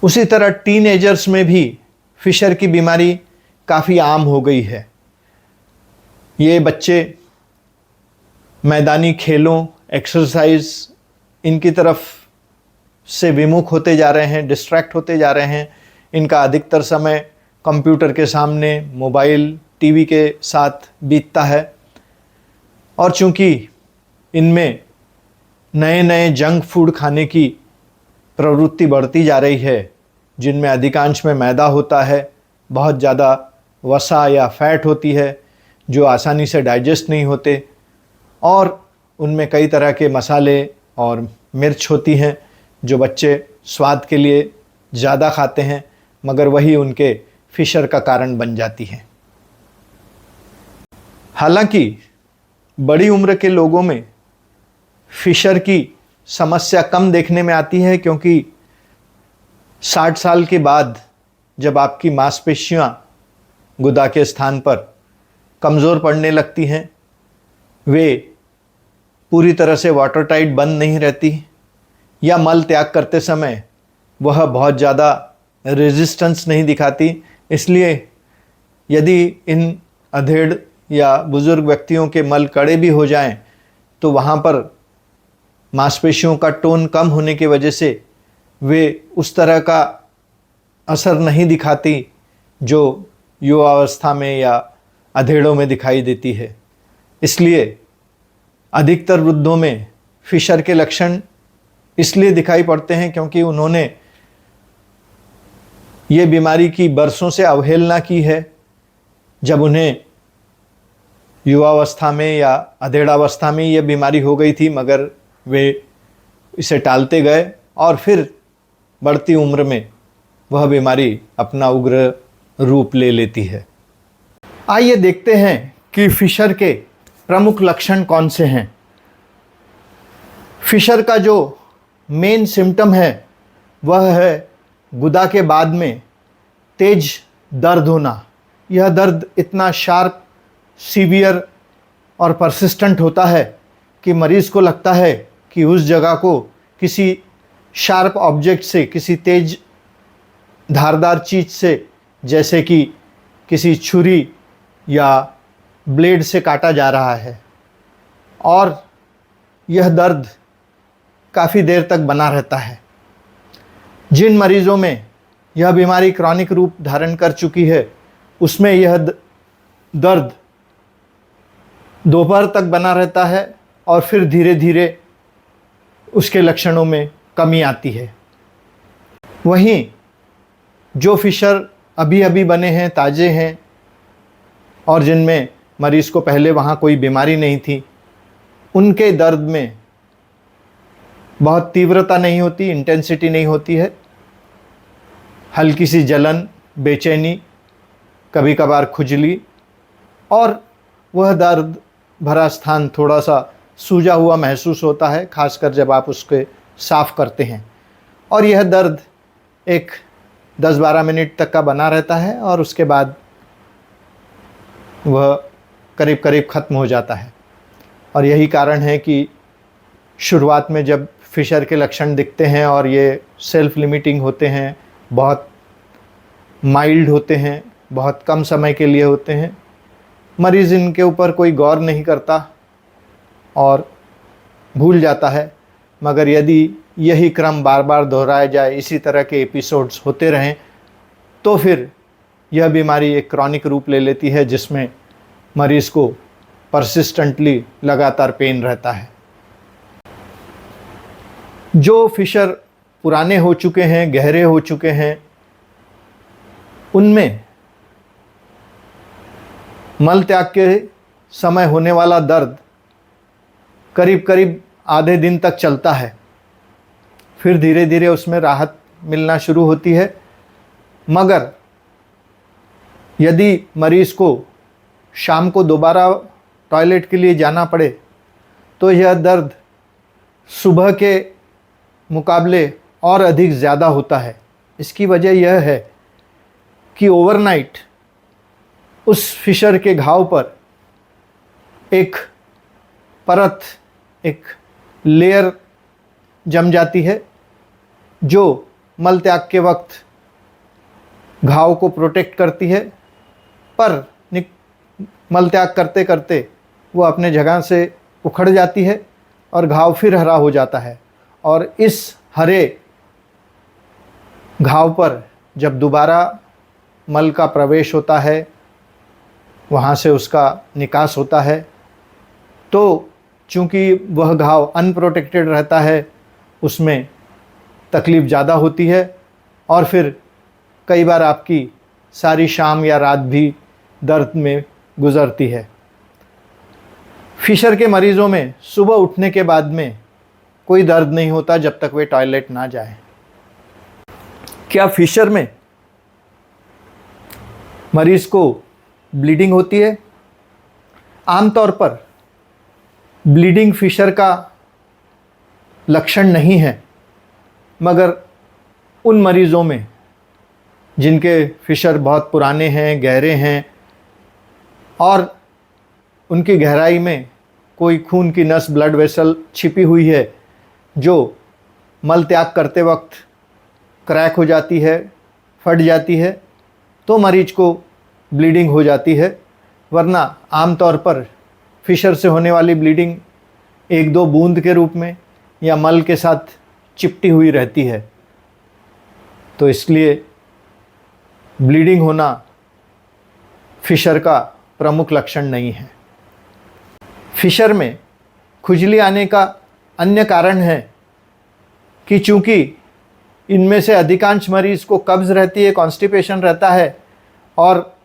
उसी तरह टीनेजर्स में भी फिशर की बीमारी काफ़ी आम हो गई है। ये बच्चे मैदानी खेलों, एक्सरसाइज इनकी तरफ से विमुख होते जा रहे हैं, डिस्ट्रैक्ट होते जा रहे हैं। इनका अधिकतर समय कंप्यूटर के सामने, मोबाइल, टीवी के साथ बीतता है। और चूंकि इनमें नए नए जंक फूड खाने की प्रवृत्ति बढ़ती जा रही है, जिनमें अधिकांश में मैदा होता है, बहुत ज़्यादा वसा या फैट होती है जो आसानी से डाइजेस्ट नहीं होते, और उनमें कई तरह के मसाले और मिर्च होती हैं जो बच्चे स्वाद के लिए ज़्यादा खाते हैं, मगर वही उनके फिशर का कारण बन जाती है। हालांकि बड़ी उम्र के लोगों में फिशर की समस्या कम देखने में आती है, क्योंकि 60 साल के बाद जब आपकी मांसपेशियां गुदा के स्थान पर कमज़ोर पड़ने लगती हैं, वे पूरी तरह से वाटर टाइट बंद नहीं रहती, या मल त्याग करते समय वह बहुत ज़्यादा रेजिस्टेंस नहीं दिखाती। इसलिए यदि इन अधेड़ या बुज़ुर्ग व्यक्तियों के मल कड़े भी हो जाएं, तो वहाँ पर मांसपेशियों का टोन कम होने की वजह से वे उस तरह का असर नहीं दिखाती जो युवावस्था में या अधेड़ों में दिखाई देती है। इसलिए अधिकतर वृद्धों में फिशर के लक्षण इसलिए दिखाई पड़ते हैं क्योंकि उन्होंने ये बीमारी की बरसों से अवहेलना की है। जब उन्हें युवावस्था में या अधेड़ावस्था में ये बीमारी हो गई थी, मगर वे इसे टालते गए और फिर बढ़ती उम्र में वह बीमारी अपना उग्र रूप ले लेती है। आइए देखते हैं कि फिशर के प्रमुख लक्षण कौन से हैं। फिशर का जो मेन सिम्टम है वह है गुदा के बाद में तेज दर्द होना। यह दर्द इतना शार्प, सीवियर और परसिस्टेंट होता है कि मरीज़ को लगता है कि उस जगह को किसी शार्प ऑब्जेक्ट से, किसी तेज धारदार चीज़ से, जैसे कि किसी छुरी या ब्लेड से काटा जा रहा है, और यह दर्द काफ़ी देर तक बना रहता है। जिन मरीज़ों में यह बीमारी क्रॉनिक रूप धारण कर चुकी है, उसमें यह दर्द दोपहर तक बना रहता है और फिर धीरे धीरे उसके लक्षणों में कमी आती है। वहीं जो फिशर अभी अभी बने हैं, ताज़े हैं, और जिनमें मरीज़ को पहले वहाँ कोई बीमारी नहीं थी, उनके दर्द में बहुत तीव्रता नहीं होती, इंटेंसिटी नहीं होती है। हल्की सी जलन, बेचैनी, कभी कभार खुजली, और वह दर्द भरा स्थान थोड़ा सा सूजा हुआ महसूस होता है, खासकर जब आप उसके साफ़ करते हैं। और यह दर्द एक 10-12 मिनट तक का बना रहता है और उसके बाद वह करीब करीब ख़त्म हो जाता है। और यही कारण है कि शुरुआत में जब फिशर के लक्षण दिखते हैं और ये सेल्फ लिमिटिंग होते हैं, बहुत माइल्ड होते हैं, बहुत कम समय के लिए होते हैं, मरीज़ इनके ऊपर कोई गौर नहीं करता और भूल जाता है। मगर यदि यही क्रम बार बार दोहराया जाए, इसी तरह के एपिसोड्स होते रहें, तो फिर यह बीमारी एक क्रॉनिक रूप ले लेती है, जिसमें मरीज़ को परसिस्टेंटली लगातार पेन रहता है। जो फिशर पुराने हो चुके हैं, गहरे हो चुके हैं, उनमें मल त्याग के समय होने वाला दर्द करीब करीब आधे दिन तक चलता है, फिर धीरे धीरे उसमें राहत मिलना शुरू होती है। मगर यदि मरीज़ को शाम को दोबारा टॉयलेट के लिए जाना पड़े, तो यह दर्द सुबह के मुकाबले और अधिक ज़्यादा होता है। इसकी वजह यह है कि ओवरनाइट उस फिशर के घाव पर एक परत, एक लेयर जम जाती है, जो मल त्याग के वक्त घाव को प्रोटेक्ट करती है, पर मल त्याग करते करते वो अपने जगह से उखड़ जाती है और घाव फिर हरा हो जाता है। और इस हरे घाव पर जब दोबारा मल का प्रवेश होता है, वहाँ से उसका निकास होता है, तो चूँकि वह घाव अनप्रोटेक्टेड रहता है, उसमें तकलीफ़ ज़्यादा होती है और फिर कई बार आपकी सारी शाम या रात भी दर्द में गुज़रती है। फिशर के मरीज़ों में सुबह उठने के बाद में कोई दर्द नहीं होता जब तक वे टॉयलेट ना जाएं। क्या फिशर में मरीज़ को ब्लीडिंग होती है? आमतौर पर ब्लीडिंग फिशर का लक्षण नहीं है, मगर उन मरीज़ों में जिनके फिशर बहुत पुराने हैं, गहरे हैं और उनकी गहराई में कोई खून की नस, ब्लड वेसल छिपी हुई है, जो मल त्याग करते वक्त क्रैक हो जाती है, फट जाती है, तो मरीज को ब्लीडिंग हो जाती है। वरना आमतौर पर फिशर से होने वाली ब्लीडिंग एक दो बूंद के रूप में या मल के साथ चिपटी हुई रहती है। तो इसलिए ब्लीडिंग होना फिशर का प्रमुख लक्षण नहीं है। फिशर में खुजली आने का अन्य कारण है कि चूँकि इनमें से अधिकांश मरीज़ को कब्ज़ रहती है, कॉन्स्टिपेशन रहता है और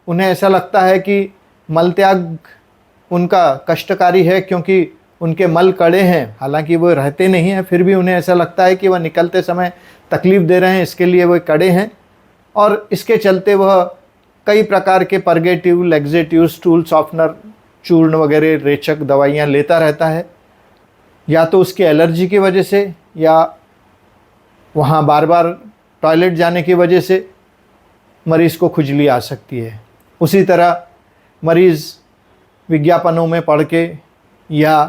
उन्हें ऐसा लगता है कि मल त्याग उनका कष्टकारी है क्योंकि उनके मल कड़े हैं, हालांकि वो रहते नहीं हैं, फिर भी उन्हें ऐसा लगता है कि वह निकलते समय तकलीफ़ दे रहे हैं, इसके लिए वह कड़े हैं और इसके चलते वह कई प्रकार के परगेटिव, लैक्सेटिव, स्टूल सॉफ्टनर, चूर्ण वगैरह रेचक दवाइयाँ लेता रहता है, या तो उसकी एलर्जी की वजह से या वहाँ बार बार टॉयलेट जाने की वजह से मरीज़ को खुजली आ सकती है। उसी तरह मरीज़ विज्ञापनों में पढ़ के या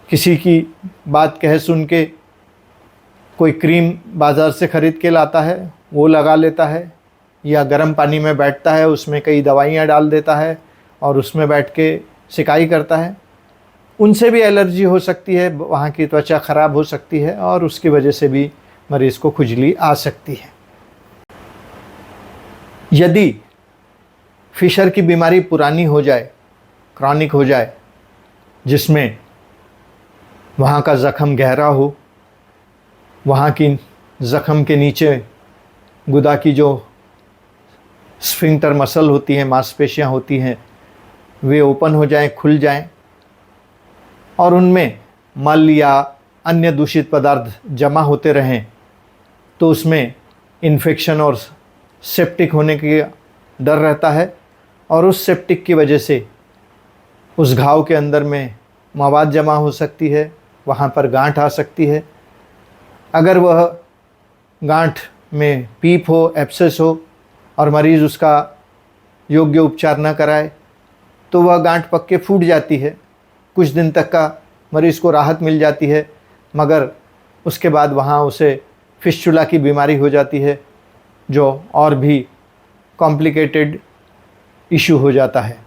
किसी की बात कह सुन के कोई क्रीम बाज़ार से ख़रीद के लाता है, वो लगा लेता है, या गर्म पानी में बैठता है, उसमें कई दवाइयाँ डाल देता है और उसमें बैठ के सिकाई करता है। उनसे भी एलर्जी हो सकती है, वहाँ की त्वचा ख़राब हो सकती है और उसकी वजह से भी मरीज़ को खुजली आ सकती है। यदि फिशर की बीमारी पुरानी हो जाए, क्रॉनिक हो जाए, जिसमें वहाँ का ज़ख़म गहरा हो, वहाँ की ज़ख़म के नीचे गुदा की जो स्फिंक्टर मसल होती हैं, मांसपेशियाँ होती हैं, वे ओपन हो जाएं, खुल जाएं और उनमें मल या अन्य दूषित पदार्थ जमा होते रहें, तो उसमें इन्फेक्शन और सेप्टिक होने की डर रहता है और उस सेप्टिक की वजह से उस घाव के अंदर में मवाद जमा हो सकती है, वहाँ पर गांठ आ सकती है। अगर वह गांठ में पीप हो, एब्सेस हो और मरीज़ उसका योग्य उपचार न कराए तो वह गांठ पक के फूट जाती है। कुछ दिन तक का मरीज़ को राहत मिल जाती है, मगर उसके बाद वहाँ उसे फिस्चुला की बीमारी हो जाती है, जो और भी कॉम्प्लिकेटेड इशू हो जाता है।